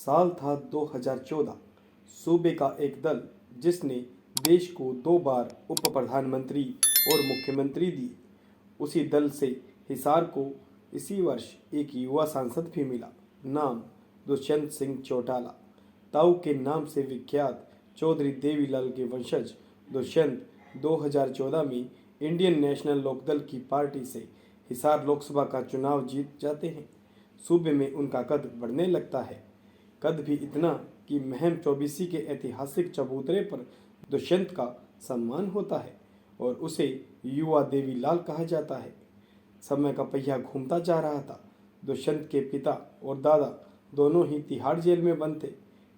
साल था 2014। सूबे का एक दल जिसने देश को 2 बार उप प्रधानमंत्री और मुख्यमंत्री दिए, उसी दल से हिसार को इसी वर्ष एक युवा सांसद भी मिला। नाम दुष्यंत सिंह चौटाला। ताऊ के नाम से विख्यात चौधरी देवीलाल के वंशज दुष्यंत 2014 में इंडियन नेशनल लोकदल की पार्टी से हिसार लोकसभा का चुनाव जीत जाते हैं। सूबे में उनका कद बढ़ने लगता है, कद भी इतना कि महम चौबीसी के ऐतिहासिक चबूतरे पर दुष्यंत का सम्मान होता है और उसे युवा देवीलाल कहा जाता है। समय का पहिया घूमता जा रहा था। दुष्यंत के पिता और दादा दोनों ही तिहाड़ जेल में बंद थे।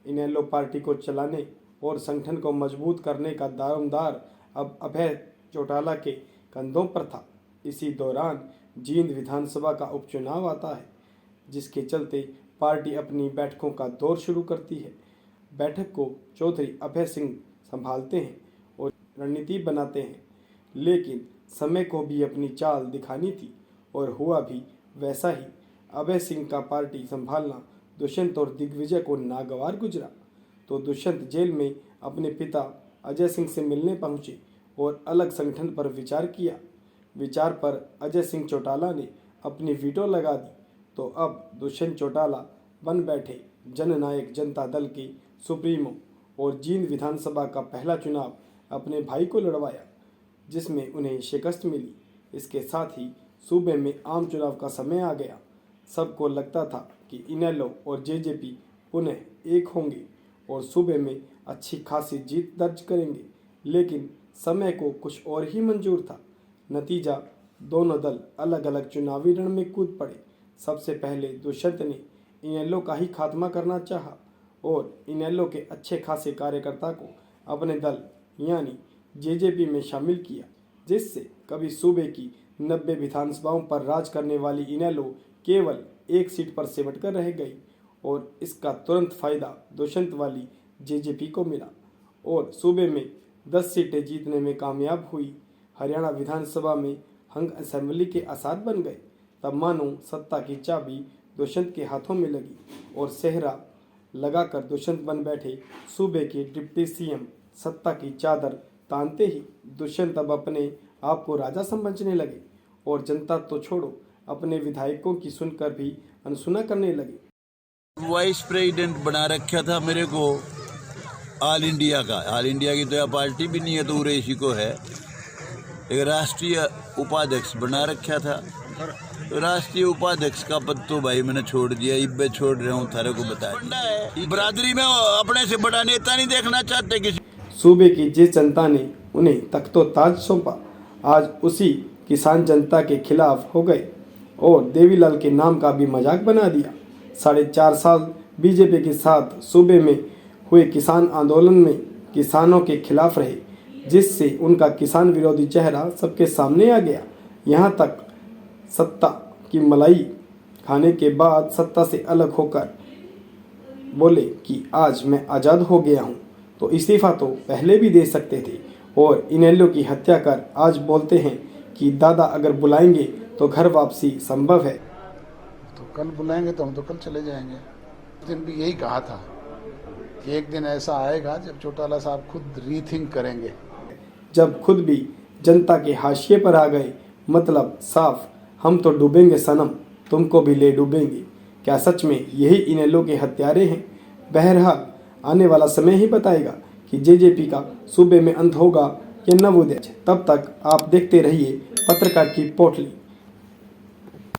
इनेलो पार्टी को चलाने और संगठन को मजबूत करने का दारोमदार अब अभय चौटाला के कंधों पर था। इसी दौरान जींद विधानसभा का उपचुनाव आता है, जिसके चलते पार्टी अपनी बैठकों का दौर शुरू करती है। बैठक को चौधरी अभय सिंह संभालते हैं और रणनीति बनाते हैं, लेकिन समय को भी अपनी चाल दिखानी थी और हुआ भी वैसा ही। अभय सिंह का पार्टी संभालना दुष्यंत और दिग्विजय को नागवार गुजरा, तो दुष्यंत जेल में अपने पिता अजय सिंह से मिलने पहुंचे और अलग संगठन पर विचार किया। विचार पर अजय सिंह चौटाला ने अपनी वीटो लगा दी, तो अब दुष्यंत चौटाला बन बैठे जननायक जनता दल के सुप्रीमो और जींद विधानसभा का पहला चुनाव अपने भाई को लड़वाया, जिसमें उन्हें शिकस्त मिली। इसके साथ ही सूबे में आम चुनाव का समय आ गया। सबको लगता था कि इनेलो और जेजेपी पुनः एक होंगे और सूबे में अच्छी खासी जीत दर्ज करेंगे, लेकिन समय को कुछ और ही मंजूर था। नतीजा, दोनों दल अलग अलग चुनावी रण में कूद पड़े। सबसे पहले दुष्यंत ने इनेलो का ही खात्मा करना चाहा और इनेलो के अच्छे खासे कार्यकर्ता को अपने दल यानी जेजेपी में शामिल किया, जिससे कभी सूबे की 90 विधानसभाओं पर राज करने वाली इनेलो केवल एक सीट पर सिमट कर रह गई और इसका तुरंत फायदा दुष्यंत वाली जेजेपी को मिला और सूबे में 10 सीटें जीतने में कामयाब हुई। हरियाणा विधानसभा में हंग असेंबली के आसार बन गए। तब मानो सत्ता की चाबी दुष्यंत के हाथों में लगी और सेहरा लगाकर दुष्यंत बन बैठे सूबे के डिप्टी सीएम। सत्ता की चादर तानते ही दुष्यंत अब अपने आप को राजा समझने लगे और जनता तो छोड़ो, अपने विधायकों की सुनकर भी अनसुना करने लगे। वाइस प्रेसिडेंट बना रखा था मेरे को ऑल इंडिया का। ऑल इंडिया की तो यह पार्टी भी नहीं है, तो उरेसी को है। एक राष्ट्रीय उपाध्यक्ष बना रखा था, तो राष्ट्रीय उपाध्यक्ष का पद तो भाई मैंने छोड़ दिया। इब्बे छोड़ रहा हूँ, थारे को बता दिया। बरादरी में अपने से बड़ा नेता नहीं देखना चाहते किसी। सूबे की जिस जनता ने उन्हें तख्तो ताज सौंपा, आज उसी किसान जनता के खिलाफ हो गए और देवीलाल के नाम का भी मजाक बना दिया। 4.5 साल बीजेपी के साथ सूबे में हुए किसान आंदोलन में किसानों के खिलाफ रहे, जिससे उनका किसान विरोधी चेहरा सबके सामने आ गया। यहाँ तक सत्ता की मलाई खाने के बाद सत्ता से अलग होकर बोले कि आज मैं आज़ाद हो गया हूँ, तो इस्तीफा तो पहले भी दे सकते थे और इनेलो की हत्या कर आज बोलते हैं कि दादा अगर बुलाएंगे तो घर वापसी संभव है। तो कल बुलाएंगे तो हम तो कल चले जाएंगे। उस दिन भी यही कहा था कि एक दिन ऐसा आएगा जब चौटाला साहब खुद रीथिंक करेंगे। जब खुद भी जनता के हाशिए पर आ गए, मतलब साफ, हम तो डूबेंगे सनम, तुमको भी ले डूबेंगे। क्या सच में यही इनेलो के हत्यारे हैं? बहरहाल आने वाला समय ही बताएगा कि जेजेपी का सूबे में अंत होगा या नवोदय। तब तक आप देखते रहिए पत्रकार की पोटली।